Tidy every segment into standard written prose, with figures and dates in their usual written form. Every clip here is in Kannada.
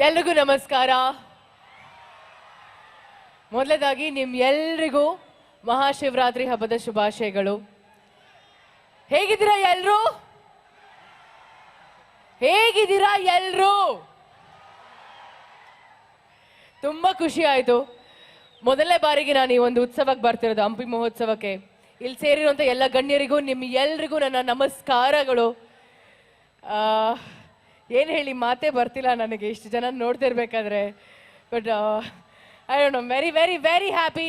ಎಲ್ರಿಗೂ ನಮಸ್ಕಾರ. ಮೊದಲದಾಗಿ ನಿಮ್ಮೆಲ್ಲರಿಗೂ ಮಹಾಶಿವರಾತ್ರಿ ಹಬ್ಬದ ಶುಭಾಶಯಗಳು. ಹೇಗಿದ್ದೀರಾ ಎಲ್ರು? ಹೇಗಿದ್ದೀರಾ ಎಲ್ರು? ತುಂಬಾ ಖುಷಿ ಆಯ್ತು. ಮೊದಲನೇ ಬಾರಿಗೆ ನಾನು ಈ ಒಂದು ಉತ್ಸವಕ್ಕೆ ಬರ್ತಿರೋದು, ಹಂಪಿ ಮಹೋತ್ಸವಕ್ಕೆ. ಇಲ್ಲಿ ಸೇರಿರುವಂತ ಎಲ್ಲ ಗಣ್ಯರಿಗೂ ನಿಮ್ಮ ಎಲ್ರಿಗೂ ನನ್ನ ನಮಸ್ಕಾರಗಳು. ಏನು ಹೇಳಿ ಮಾತೇ ಬರ್ತಿಲ್ಲ ನನಗೆ ಇಷ್ಟು ಜನ ನೋಡ್ತಿರ್ಬೇಕಾದ್ರೆ. But I don't know, very very very happy.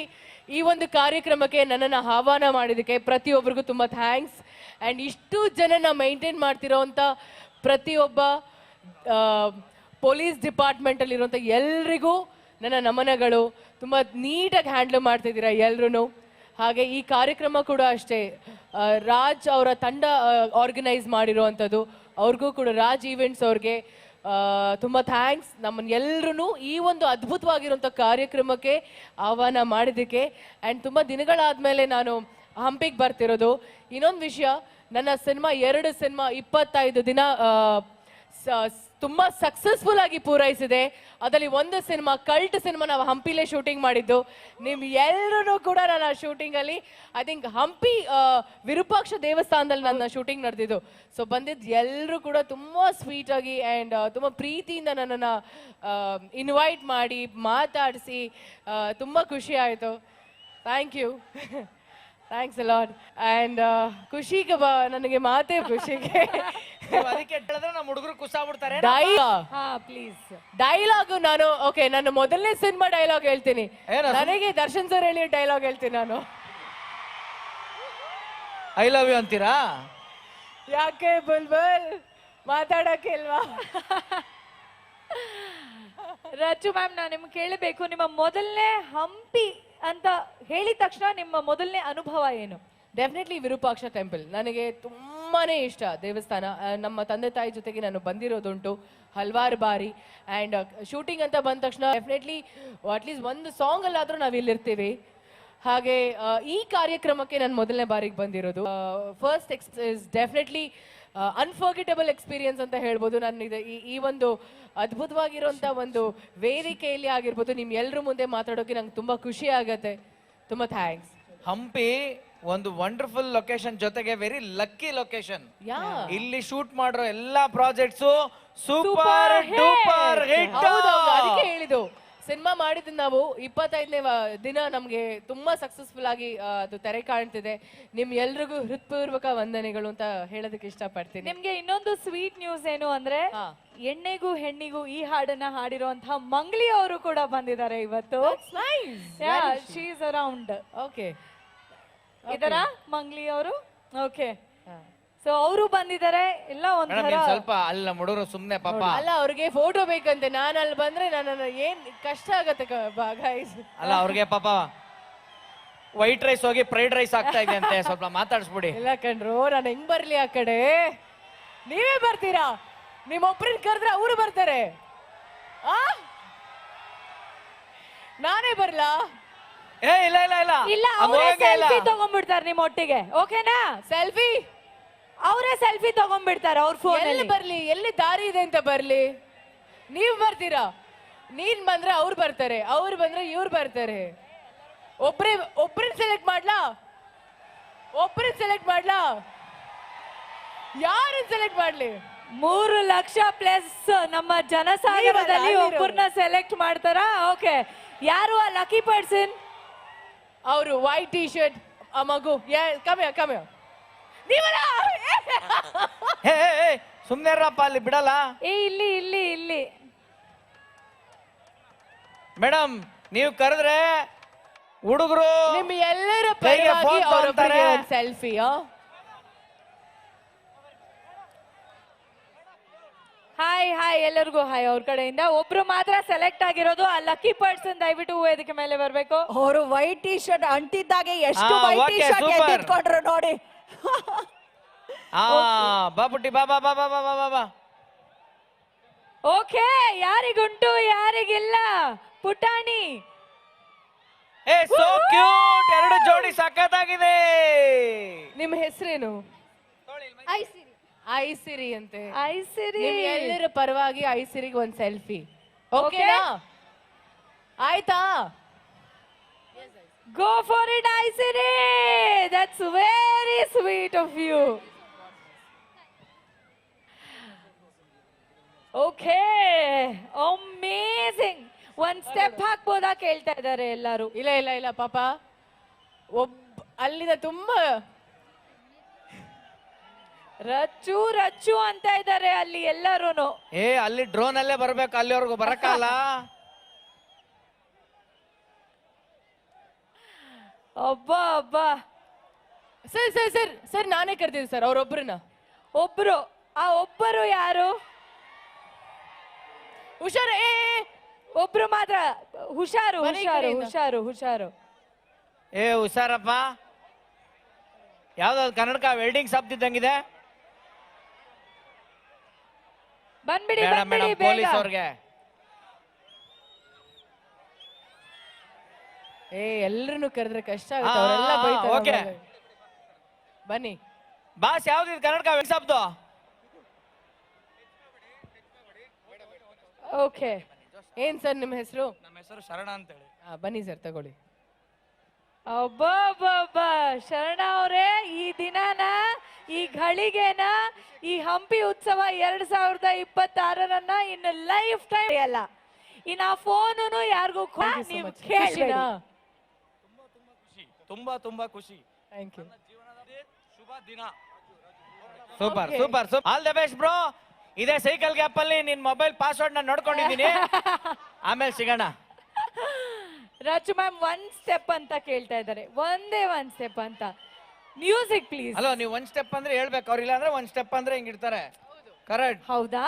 ಈ ಒಂದು ಕಾರ್ಯಕ್ರಮಕ್ಕೆ ನನ್ನನ್ನು ಆಹ್ವಾನ ಮಾಡಿದ್ದಕ್ಕೆ ಪ್ರತಿಯೊಬ್ಬರಿಗೂ ತುಂಬ ಥ್ಯಾಂಕ್ಸ್. ಆ್ಯಂಡ್ ಇಷ್ಟು ಜನನ ಮೈಂಟೈನ್ ಮಾಡ್ತಿರೋವಂಥ ಪ್ರತಿಯೊಬ್ಬ ಪೊಲೀಸ್ ಡಿಪಾರ್ಟ್ಮೆಂಟಲ್ಲಿರುವಂಥ ಎಲ್ರಿಗೂ ನನ್ನ ನಮನಗಳು. ತುಂಬ ನೀಟಾಗಿ ಹ್ಯಾಂಡ್ಲ್ ಮಾಡ್ತಿದ್ದೀರಾ ಎಲ್ರೂ. ಹಾಗೆ ಈ ಕಾರ್ಯಕ್ರಮ ಕೂಡ ಅಷ್ಟೇ, ರಾಜ್ ಅವರ ತಂಡ ಆರ್ಗನೈಸ್ ಮಾಡಿರೋವಂಥದ್ದು. ಅವ್ರಿಗೂ ಕೂಡ ರಾಜ್ ಈವೆಂಟ್ಸ್ ಅವ್ರಿಗೆ ತುಂಬ ಥ್ಯಾಂಕ್ಸ್. ನಮ್ಮನ್ನೆಲ್ಲರೂ ಈ ಒಂದು ಅದ್ಭುತವಾಗಿರುವಂಥ ಕಾರ್ಯಕ್ರಮಕ್ಕೆ ಆಹ್ವಾನ ಮಾಡಿದ್ದಕ್ಕೆ. ಆ್ಯಂಡ್ ತುಂಬ ದಿನಗಳಾದಮೇಲೆ ನಾನು ಹಂಪಿಗೆ ಬರ್ತಿರೋದು. ಇನ್ನೊಂದು ವಿಷಯ, ನನ್ನ ಸಿನಿಮಾ 2 ಸಿನಿಮಾ 25 ದಿನ ತುಂಬ ಸಕ್ಸಸ್ಫುಲ್ ಆಗಿ ಪೂರೈಸಿದೆ. ಅದರಲ್ಲಿ ಒಂದು ಸಿನಿಮಾ, ಕಲ್ಟ್ ಸಿನಿಮಾ, ನಾವು ಹಂಪಿಲೇ ಶೂಟಿಂಗ್ ಮಾಡಿದ್ದು. ನಿಮ್ ಎಲ್ಲರೂ ಕೂಡ ನನ್ನ ಶೂಟಿಂಗಲ್ಲಿ, ಐ ಥಿಂಕ್ ಹಂಪಿ ವಿರೂಪಾಕ್ಷ ದೇವಸ್ಥಾನದಲ್ಲಿ ನನ್ನ ಶೂಟಿಂಗ್ ನಡೆದಿದ್ದು. ಸೊ ಬಂದಿದ್ದು ಎಲ್ಲರೂ ಕೂಡ ತುಂಬ ಸ್ವೀಟಾಗಿ ಆ್ಯಂಡ್ ತುಂಬ ಪ್ರೀತಿಯಿಂದ ನನ್ನನ್ನು ಇನ್ವೈಟ್ ಮಾಡಿ ಮಾತಾಡಿಸಿ ತುಂಬ ಖುಷಿ ಆಯಿತು. Thank you, thanks a lot. And ಖುಷಿಗೆ ನನಗೆ ಮಾತೇ ಖುಷಿಗೆ. ಅದಕ್ಕೆ ಹೇಳಿದ್ರೆ ನಮ್ಮ ಹುಡುಗರು ಕುಸಾಗ್ಬಿಡ್ತಾರೆ. ಪ್ಲೀಸ್ ಡೈಲಾಗು ನಾನು ನನ್ನ ಮೊದಲನೇ ಸಿನಿಮಾ ಡೈಲಾಗ್ ಹೇಳ್ತೀನಿ. ನನಗೆ ದರ್ಶನ್ ಸರ್ ಹೇಳಿ ಡೈಲಾಗ್ ಹೇಳ್ತೀನಿ ನಾನು. ಐ ಲವ್ ಯು ಅಂತೀರಾ? ಯಾಕೆ ಬುಲ್ಬುಲ್ ಮಾತಾಡಕ್ಕೆ ಇಲ್ವಾ? ರಚು ಮ್ಯಾಮ್, ನಾನು ನಿಮ್ಗೆ ಕೇಳಬೇಕು, ನಿಮ್ಮ ಮೊದಲನೇ ಹಂಪಿ ಅಂತ ಹೇಳಿದ ತಕ್ಷಣ ನಿಮ್ಮ ಮೊದಲನೇ ಅನುಭವ ಏನು? ಡೆಫಿನೆಟ್ಲಿ ವಿರೂಪಾಕ್ಷ ಟೆಂಪಲ್ ನನಗೆ ತುಂಬಾನೇ ಇಷ್ಟ ದೇವಸ್ಥಾನ. ನಮ್ಮ ತಂದೆ ತಾಯಿ ಜೊತೆಗೆ ನಾನು ಬಂದಿರೋದುಂಟು ಹಲವಾರು ಬಾರಿ. ಆ್ಯಂಡ್ ಶೂಟಿಂಗ್ ಅಂತ ಬಂದ ತಕ್ಷಣ ಡೆಫಿನೆಟ್ಲಿ ಅಟ್ಲೀಸ್ಟ್ ಒಂದು ಸಾಂಗ್ ಅಲ್ಲಾದರೂ ನಾವು ಇಲ್ಲಿರ್ತೀವಿ. ಹಾಗೆ ಈ ಕಾರ್ಯಕ್ರಮಕ್ಕೆ ನಾನು ಮೊದಲನೇ ಬಾರಿಗೆ ಬಂದಿರೋದು. First is definitely unforgettable experience ಅಂತ ಹೇಳ್ಬೋದು. ನಾನು ಈ ಒಂದು ಅದ್ಭುತವಾಗಿರುವಂಥ ಒಂದು ವೇದಿಕೆಯಲ್ಲಿ ಆಗಿರ್ಬೋದು, ನಿಮ್ ಎಲ್ಲರ ಮುಂದೆ ಮಾತಾಡೋಕೆ ನಂಗೆ ತುಂಬ ಖುಷಿ ಆಗತ್ತೆ. ತುಂಬ ಥ್ಯಾಂಕ್ಸ್. ಹಂಪಿ ಒಂದು ವಂಡರ್ಫುಲ್ ಲೊಕೇಶನ್, ಜೊತೆಗೆ ವೆರಿ ಲಕ್ಕಿ ಲೊಕೇಶನ್. ಇಲ್ಲಿ ಶೂಟ್ ಮಾಡಿರೋ ಎಲ್ಲಾ ಪ್ರಾಜೆಕ್ಟ್ಸ್ ಸೂಪರ್ ಡೂಪರ್ ಹಿಟ್. ಅದಕ್ಕೆ ಹೇಳಿದ್ದು, ಸಿನಿಮಾ ಮಾಡಿದ್ದು ನಾವು 25ನೇ ದಿನ ನಮ್ಗೆ ತುಂಬಾ ಸಕ್ಸಸ್ಫುಲ್ ಆಗಿ ಅದು ತೆರೆ ಕಾಣ್ತಿದೆ. ನಿಮ್ ಎಲ್ರಿಗೂ ಹೃತ್ಪೂರ್ವಕ ವಂದನೆಗಳು ಅಂತ ಹೇಳೋದಕ್ಕೆ ಇಷ್ಟಪಡ್ತೀನಿ. ನಿಮ್ಗೆ ಇನ್ನೊಂದು ಸ್ವೀಟ್ ನ್ಯೂಸ್ ಏನು ಅಂದ್ರೆ, ಎಣ್ಣೆಗೂ ಹೆಣ್ಣಿಗೂ ಈ ಹಾಡನ್ನ ಹಾಡಿರುವಂತಹ ಮಂಗ್ಲಿ ಅವರು ಕೂಡ ಬಂದಿದ್ದಾರೆ ಇವತ್ತು. She is around. ಓಕೆ, ಇದರ ಮಂಗ್ಲಿ ಅವರು. ಓಕೆ, ಸೊ ಅವರು ಬಂದಿದ್ದಾರೆ. ಎಲ್ಲ ಒಂಥರ ಸ್ವಲ್ಪ ಅಲ್ಲ ಹುಡುಗರು ಸುಮ್ನೆ ಪಾಪ ಅಲ್ಲ, ಅವ್ರಿಗೆ ಫೋಟೋ ಬೇಕಂತೆ. ನಾನು ಅಲ್ಲಿ ಬಂದ್ರೆ ನನ್ನ ಏನ್ ಕಷ್ಟ ಆಗತ್ತೆ ಅಲ್ಲ ಅವ್ರಿಗೆ ಪಾಪ ವೈಟ್ ರೈಸ್ ಹೋಗಿ ಫ್ರೈಡ್ ರೈಸ್ ಆಗ್ತಾ ಇದೆ ಅಂತೆ. ಸ್ವಲ್ಪ ಮಾತಾಡಿಸ್ಬಿಡಿ. ಇಲ್ಲ ಕಣ್ರು, ನಾನು ಹೆಂಗ್ ಬರ್ಲಿ ಆ ಕಡೆ? ನೀವೇ ಬರ್ತೀರಾ? ನಿಮ್ಮೊಬ್ರನ್ನ ಕರೆದ್ರೆ ಅವರು ಬರ್ತಾರೆ. ನಾನೇ ಬರ್ಲಾ? ಇಲ್ಲ ಇಲ್ಲ ಇಲ್ಲ ಇಲ್ಲ, ಅವರೇ ಸೆಲ್ಫಿ ತಗೊಂಡ್ಬಿಡ್ತಾರೆ ನಿಮ್ಮ ಒಟ್ಟಿಗೆ. ಓಕೆನಾ? ಸೆಲ್ಫಿ ಅವರೇ ಸೆಲ್ಫಿ ತಗೊಂಡ್ಬಿಡ್ತಾರೆ ಅವ್ರ ಫೋನ್. ಎಲ್ಲಿ ಬರ್ಲಿ? ಎಲ್ಲಿ ದಾರಿ ಇದೆ ಅಂತ ಬರ್ಲಿ? ನೀವ್ ಬರ್ತೀರಾ? ನೀನ್ ಬಂದ್ರೆ ಅವ್ರು ಬರ್ತಾರೆ, ಅವ್ರು ಬಂದ್ರೆ ಇವ್ರು ಬರ್ತಾರೆ. ಒಬ್ರನ್ನ ಸೆಲೆಕ್ಟ್ ಮಾಡ್ಲಾ? ಒಬ್ರನ್ನ ಸೆಲೆಕ್ಟ್ ಮಾಡ್ಲಾ? ಯಾರನ್ನ ಸೆಲೆಕ್ಟ್ ಮಾಡ್ಲಿ? 3 ಲಕ್ಷ ಪ್ಲಸ್ ನಮ್ಮ ಜನಸಾಗರದಲ್ಲಿ ಒಬ್ಬರನ್ನ ಸೆಲೆಕ್ಟ್ ಮಾಡ್ತಾರ. ಓಕೆ, ಯಾರು ಆ ಲಕ್ಕಿ ಪರ್ಸನ್? ಅವರು ವೈಟ್ ಟಿ ಶರ್ಟ್, ಆ ಮಗು. ಕಮ್ಮಿ ನೀವಲ್ಲ? ಸುಮ್ನೆ ಇರಪ್ಪ, ಅಲ್ಲಿ ಬಿಡಲ್ಲ. ಇಲ್ಲಿ ಇಲ್ಲಿ ಇಲ್ಲಿ ಮೇಡಮ್, ನೀವು ಕರೆದ್ರೆ ಹುಡುಗರು ನಿಮ್ ಎಲ್ಲರ ಪರವಾಗಿ ಅವರೊಬ್ಬರಿಗೆ ಒಂದು ಸೆಲ್ಫಿ. ಹಾಯ್ ಹಾಯ್, ಎಲ್ಲರಿಗೂ ಹಾಯ್. ಅವ್ರ ಕಡೆಯಿಂದ ಒಬ್ರು ಮಾತ್ರ ಸೆಲೆಕ್ಟ್ ಆಗಿರೋದು. ಆ ಲಕ್ಕಿ ಪರ್ಸನ್ ದಯವಿಟ್ಟು ವೇದಿಕೆ ಮೇಲೆ ಬರ್ಬೇಕು. ಅವರು ವೈಟ್ ಟಿ ಶರ್ಟ್ ಅಂಟಿದ್ದಾಗೆ ಎಷ್ಟು ವೈಟ್ ಟಿ ಶರ್ಟ್ ಎತ್ತಿಟ್ಕೊಂಡ್ರು ನೋಡಿ. ಬಾಪುಟ್ಟಿ ಬಾ ಬಾ ಬಾ ಬಾ ಬಾ ಬಾ ಬಾ. ಓಕೆ, ಯಾರಿಗುಂಟು ಯಾರಿಗಿಲ್ಲ? ಪುಟಾಣಿ, ಸೋ ಕ್ಯೂಟ್. 2 ಜೋಡಿ ಸಖತ್ತಾಗಿದೆ. ನಿಮ್ಮ ಹೆಸರೇನು? ಐಸಿರಿ ಅಂತೆ. ಐಸಿರಿ, ನಿಮ್ ಎಲ್ಲರ ಪರವಾಗಿ ಐಸಿರಿಗೆ ಒಂದು ಸೆಲ್ಫಿ. ಓಕೆನಾ ಆಯ್ತಾ Go for it, Aisiri! That's very sweet of you. Okay, amazing. ಒಂದ್ ಸ್ಟೆಪ್ ಹಾಕ್ಬೋದಾ ಕೇಳ್ತಾ ಇದ್ದಾರೆ ಎಲ್ಲರೂ. ಇಲ್ಲ ಇಲ್ಲ ಇಲ್ಲ ಪಾಪ ಅಲ್ಲಿಂದ ತುಂಬಾ ರಚ್ಚು ರಚ್ಚು ಅಂತ ಇದ್ದಾರೆ ಅಲ್ಲಿ ಎಲ್ಲರೂ. ಅಲ್ಲಿ ಡ್ರೋನ್ ಅಲ್ಲೇ ಬರ್ಬೇಕು, ಅಲ್ಲಿವರೆಗೂ ಬರಕ್ಕಲ್ಲ. ಅಬ್ಬಾ ಅಬ್ಬಾ. ಸರ್ ಸರ್ ಸರ್ ಸರ್ ನಾನೇ ಕರ್ತಿದ್ದೆ ಸರ್ ಅವ್ರೊಬ್ರನ್ನ. ಒಬ್ರು, ಆ ಒಬ್ಬರು ಯಾರು? ಹುಷಾರ ಒಬ್ರು ಮಾತ್ರ. ಹುಷಾರು ಮನೆ ಹುಷಾರು ಕಡೆಯಿಂದ. ಹುಷಾರು ಹುಷಾರು. ಹುಷಾರಪ್ಪ. ಯಾವ್ದಾದ್ರು ಕನ್ನಡಕ ವೆಲ್ಡಿಂಗ್ ಶಾಪ್ ಇದ್ದಂಗಿದೆ. ಬಂದ್ಬಿಡಿ ಮೇಡಮ್ ಬಂದ್ಬಿಡಿ ಮೇಡಮ್ ಬೇಗ. ಪೊಲೀಸ್ ಅವ್ರಿಗೆ. ಎಲ್ರನ್ನು ಕರೆದ್ರೆ ಕಷ್ಟ ಆಗುತ್ತೆ, ಅವರೆಲ್ಲ ಬೈತಾರೆ ಓಕೆ ಆಮೇಲೆ. ಬನ್ನಿ ಬಾಸ್, ಯಾವ್ದು ಕನ್ನಡಕ ವೆಲ್ಡಿಂಗ್ ಶಾಪ್ದು? ಓಕೆ. ಏನ್ ಸರ್ ನಿಮ್ಮ ಹೆಸರು? ನಮ್ಮ ಹೆಸರು ಶರಣ ಅಂತ ಹೇಳಿ. ಬನ್ನಿ ಸರ್ ತಗೊಳ್ಳಿ. ಅಬ್ಬಬ್ಬಬ್ಬಾ, ಶರಣ ಅವರೇ, ಈ ದಿನನ, ಈ ಘಳಿಗೆನ, ಈ ಹಂಪಿ ಉತ್ಸವ 2026ರನ್ನ ಇನ್ನು ಲೈಫ್ ಟೈಮ್ ಅಲ್ಲ, ಇನ್ನು ಆ ಫೋನು ಯಾರಿಗೂ ನೀವು ಖುಷಿನಾ? ತುಂಬಾ ತುಂಬಾ ಖುಷಿ. Thank you. ಶುಭ ದಿನ. Super super super. All the best bro. ಇದೇ ಸೈಕಲ್ ಗ್ಯಾಪ್ ಅಲ್ಲಿ ನಿನ್ ಮೊಬೈಲ್ ಪಾಸ್ವರ್ಡ್ ನಾನು ನೋಡ್ಕೊಂಡಿದ್ದೀನಿ. ಆಮೇಲೆ ಸಿಗೋಣ. ರಚು ಮ್ಯಾಮ್ ಒಂದ್ ಸ್ಟೆಪ್ ಅಂತ ಕೇಳ್ತಾ ಇದ್ದಾರೆ, ಒಂದೇ ಒಂದ್ ಸ್ಟೆಪ್ ಅಂತ. Music please. ಅಲೋ, ನೀವು ಒಂದ್ ಸ್ಟೆಪ್ ಅಂದ್ರೆ ಹೇಳ್ಬೇಕು, ಅವ್ರಿಲ್ಲ ಅಂದ್ರೆ ಒಂದ್ ಸ್ಟೆಪ್ ಅಂದ್ರೆ ಹಿಂಗಿರ್ತಾರೆ. ಕರೆಕ್ಟ್. ಹೌದಾ?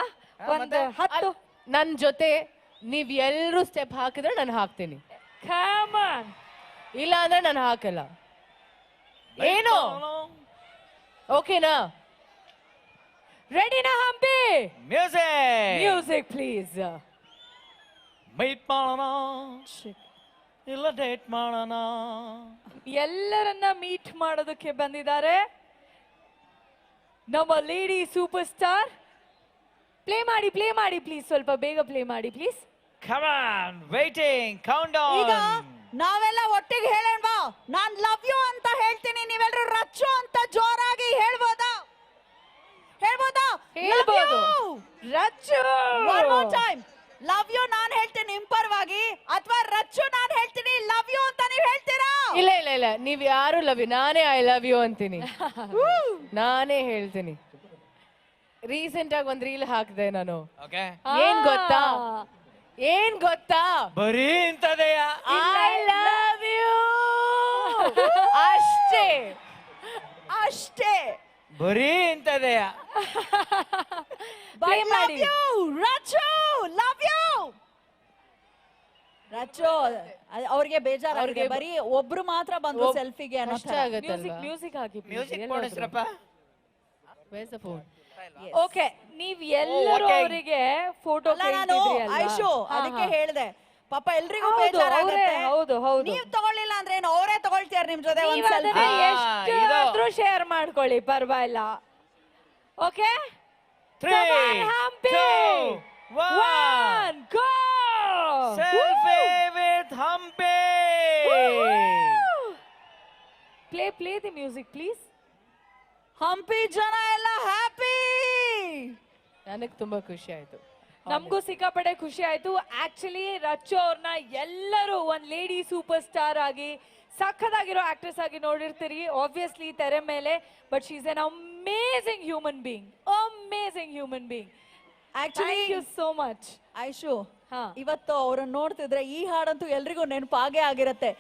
ಒಂದು 10. ನನ್ ಜೊತೆ ನೀವ್ ಎಲ್ರು ಸ್ಟೆಪ್ ಹಾಕಿದ್ರೆ ನಾನು ಹಾಕ್ತೀನಿ, Come on. ಇಲ್ಲ ಅಂದ್ರೆ ನಾನು ಹಾಕಲ್ಲ. ಏನು ಓಕೆನಾ? ರೆಡಿನಾ Hampi? Music. Music please. Meet ಮಾಡೋಣ ಇಲ್ಲ ಡೇಟ್ ಮಾಡೋಣ. ಎಲ್ಲರನ್ನ ಮೀಟ್ ಮಾಡೋದಕ್ಕೆ ಬಂದಿದ್ದಾರೆ ನಮ್ಮ ಲೇಡಿ ಸೂಪರ್ ಸ್ಟಾರ್. ಪ್ಲೇ ಮಾಡಿ ಪ್ಲೀಸ್, ಸ್ವಲ್ಪ ಬೇಗ ಪ್ಲೇ ಮಾಡಿ ಪ್ಲೀಸ್. Come on, waiting, ಈಗ countdown. ನಾವೆಲ್ಲ ಒಟ್ಟಿಗೆ ಹೇಳೋಣ. ನಾನ್ ಲವ್ ಯು ಅಂತ ಹೇಳ್ತೀನಿ, ನೀವೆಲ್ಲರೂ ರಚ್ಚು ಅಂತ ಜೋರಾಗಿ ಹೇಳ್ಬೋದಾ? ಹೇಳ್ಬೋದಾ? ಹೇಳ್ಬೋದು. Rachchu. One more time. Love you ನಾನ್ ಹೇಳ್ತೀನಿ ನಿಮ್ ಪರವಾಗಿ, ಅಥವಾ ರಚ್ಚು ನಾನ್ ಹೇಳ್ತೀನಿ ಲವ್ ಯು ಅಂತ ನೀವ್ ಹೇಳ್ತೀರಾ? ಇಲ್ಲ ಇಲ್ಲ ಇಲ್ಲ, ನೀವ್ ಯಾರು ಲವ್ ಯು, ನಾನೇ ಐ ಲವ್ ಯು ಅಂತೀನಿ. ನಾನೇ ಹೇಳ್ತೀನಿ. ರೀಸೆಂಟ್ ಆಗಿ ಒಂದ್ ರೀಲ್ ಹಾಕಿದೆ ನಾನು. Okay. ಏನ್ ಗೊತ್ತಾ? ಏನ್ ಗೊತ್ತಾ? ಬರೀ ಇಂತದೆಯಾ? ಐ ಲವ್ ಯು ಅಷ್ಟೇ ಅಷ್ಟೇ. ಬರೀ ಇಂತದೆಯಾ? Play ಮಾಡಿ. Love you Rachchu, love you Rachchu. ಅವ್ರಿಗೆ ಬೇಜಾರು, ಅವ್ರಿಗೆ ಬರೀ ಒಬ್ರು ಮಾತ್ರ ಬಂದ್ರು ಸೆಲ್ಫಿಗೆ ಅನ್ನೋ ಕಷ್ಟ ಥರ. ಆಗತ್ತಲ್ವಾ? ಮ್ಯೂಸಿಕ್ ಹಾಕಿ ಮ್ಯೂಸಿಕ್ ಪೋಣಿಸ್ರಪ್ಪ. Where's the phone? ಓಕೆ. ನೀವ್ ಎಲ್ಲರೂ okay. ಅವರಿಗೆ ಫೋಟೋ ಅಲ್ಲ, ನಾನು ಐಶು ಅದಕ್ಕೆ ಹೇಳ್ದೆ, ಪಾಪ ಎಲ್ರಿಗೂ ಹೌದು, ಬೇಜಾರಾಗುತ್ತೆ. ಹೌದು, ಹೌದು. ನೀವ್ ತಗೊಳ್ಳಿಲ್ಲ ಅಂದ್ರೆ ಏನು, ಅವರೇ ತಗೊಳ್ತೀಯಾರ ನಿಮ್ ಜೊತೆ ಒಂದ್ ಸೆಲ್ಫಿ. ಎಷ್ಟಾದ್ರೂ ಶೇರ್ ಮಾಡ್ಕೊಳ್ಳಿ, ಪರವಾಗಿಲ್ಲ. Okay, 3, Hampi 2, 1. Go. Selfie with Hampi. Play the music please. Hampi ಜನ ಎಲ್ಲ ಹ್ಯಾಪಿ. ನನಗೆ ತುಂಬಾ ಖುಷಿ ಆಯ್ತು. ನಮಗೂ ಸಿಕ್ಕಾಪಟ್ಟೆ ಖುಷಿ ಆಯ್ತು. ಆಕ್ಚುಲಿ ರಚ್ಚು ಅವ್ರನ್ನ ಎಲ್ಲರೂ ಒಂದ್ ಲೇಡಿ ಸೂಪರ್ ಸ್ಟಾರ್ ಆಗಿ, ಸಖತ್ತಾಗಿರೋ ಆಕ್ಟ್ರೆಸ್ ಆಗಿ ನೋಡಿರ್ತೀರಿ ಆಬ್ವಿಯಸ್ಲಿ ತೆರೆ ಮೇಲೆ. But she is an amazing human being, amazing human being. Actually thank you so much. Aishu, ಹಾ. ಇವತ್ತು ಅವ್ರನ್ನ ನೋಡ್ತಿದ್ರೆ ಈ ಹಾಡಂತೂ ಎಲ್ರಿಗೂ ನೆನಪಾಗೇ ಆಗಿರತ್ತೆ.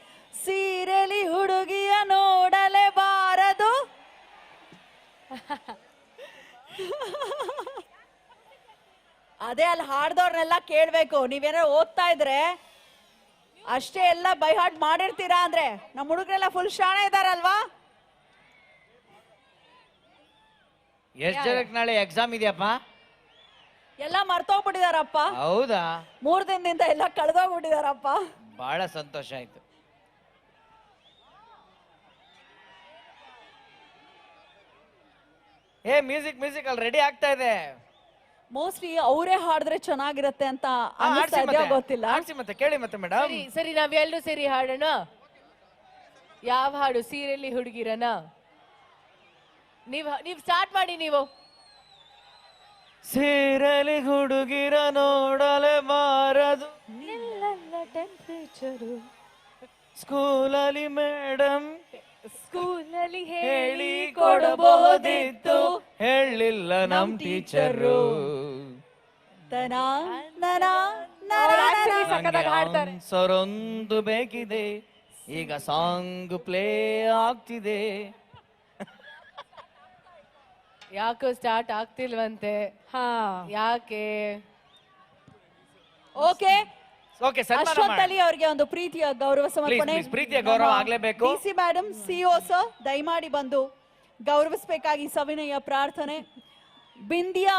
ಸೀರೆಲಿ ಹುಡುಗಿಯ ನೋಡಲೇಬಾರದು. ಅದೇ ಅಲ್ಲಿ ಹಾಡ್ದವ್ರನ್ನೆಲ್ಲ ಕೇಳ್ಬೇಕು. ನೀವೇನಾರು ಓದ್ತಾ ಇದ್ರೆ ಅಷ್ಟೇ ಎಲ್ಲ ಬೈ ಹಾರ್ಟ್ ಮಾಡಿರ್ತೀರಾ ಅಂದ್ರೆ ನಮ್ಮ ಹುಡುಗರೆಲ್ಲ ಫುಲ್ ಶಾಣೆ ಇದಾರಲ್ವಾ? ಎಷ್ಟ್ ಜನಕ್ಕೆ ನಾಳೆ ಎಕ್ಸಾಮ್ ಇದೆಯಪ್ಪ? ಎಲ್ಲ ಮರ್ತೋಗ್ಬಿಟ್ಟಿದಾರಪ್ಪ. ಹೌದಾ? 3 ದಿನದಿಂದ ಎಲ್ಲ ಕಳೆದೋಗ್ಬಿಟ್ಟಿದಾರಪ್ಪ. ಬಹಳ ಸಂತೋಷ ಆಯ್ತು. ಮ್ಯೂಸಿಕ್ ಅಲ್ಲಿ ರೆಡಿ ಆಗ್ತಾ ಇದೆ. ಮೋಸ್ಟ್ಲಿ ಅವರೇ ಹಾಡಿದ್ರೆ ಚೆನ್ನಾಗಿರತ್ತೆ ಅಂತ ಅನ್ನಿಸ್ತಾ ಇದೆಯೋ ಗೊತ್ತಿಲ್ಲ. ಆಡ್ಸಿ ಮತ್ತೆ ಕೇಳಿ ಮತ್ತೆ ಮೇಡಮ್. ಸರಿ ಸರಿ ನಾವೆಲ್ಲರೂ ಸೇರಿ ಹಾಡೋಣ. ಯಾವ ಹಾಡು? ಸೀರೆಯಲ್ಲಿ ಹುಡುಗಿರನ? ನೀವ್ ಸ್ಟಾರ್ಟ್ ಮಾಡಿ. ನೀವು ಸೀರೆಲಿ ಹುಡುಗಿರ ನೋಡಲೆ ಮಾರದು ಟೆಂಪರೇಚರು ಸ್ಕೂಲಲ್ಲಿ ಮೇಡಮ್ ಸ್ಕೂಲಲ್ಲಿ ಹೇಳಿ ಕೊಡಬಹುದಿತ್ತು, ಹೇಳಿಲ್ಲ ನಮ್ ಟೀಚರು. ಸಖತ್ತಾಗಿ ಹಾಡ್ತಾರೆ. ಸರೊಂದು ಬೇಕಿದೆ, ಈಗ ಸಾಂಗ್ ಪ್ಲೇ ಆಗ್ತಿದೆ. ಯಾಕೋ ಸ್ಟಾರ್ಟ್ ಆಗ್ತಿಲ್ವಂತೆ. ಹಾ ಯಾಕೆ? ಓಕೆ, ಓಕೆ ಅಶ್ವಥ್ ಅಲಿ ಅವರಿಗೆ ಒಂದು ಪ್ರೀತಿಯ ಗೌರವ ಸಮರ್ಪಣೆ. ಪ್ರೀತಿಯ ಗೌರವ ಆಗ್ಲೇಬೇಕು. ಸಿ ಮೇಡಮ್, ಸಿಒ ಸರ್, ದಯಮಾಡಿ ಬಂದು ಗೌರವಿಸಬೇಕಾಗಿ ಸವಿನಯ ಪ್ರಾರ್ಥನೆ. ಬಿಂದಿಯ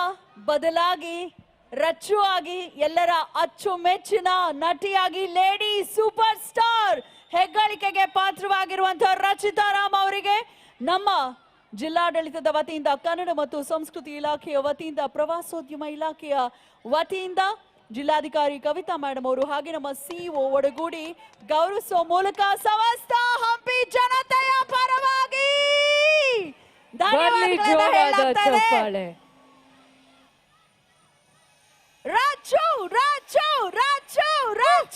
ಬದಲಾಗಿ ರಚ್ಚು ಆಗಿ ಎಲ್ಲರ ಅಚ್ಚುಮೆಚ್ಚಿನ ನಟಿಯಾಗಿ ಲೇಡಿ ಸೂಪರ್ ಸ್ಟಾರ್ ಹೆಗ್ಗಳಿಕೆಗೆ ಪಾತ್ರವಾಗಿರುವಂತಹ ರಚಿತಾ ರಾಮ್ ಅವರಿಗೆ ನಮ್ಮ ಜಿಲ್ಲಾಡಳಿತದ ವತಿಯಿಂದ, ಕನ್ನಡ ಮತ್ತು ಸಂಸ್ಕೃತಿ ಇಲಾಖೆಯ ವತಿಯಿಂದ, ಪ್ರವಾಸೋದ್ಯಮ ಇಲಾಖೆಯ ವತಿಯಿಂದ, ಜಿಲ್ಲಾಧಿಕಾರಿ ಕವಿತಾ ಮೇಡಮ್ ಅವರು ಹಾಗೆ ನಮ್ಮ ಸಿಇಒ ಒಡಗೂಡಿ ಗೌರವಿಸುವ ಮೂಲಕ ಸಮಸ್ತ ಹಂಪಿ ಜನತೆಯ ಪರವಾಗಿ ಧನ್ಯವಾದಗಳನ್ನು ಹೇಳಲಾಗ್ತಾ ಇದೆ.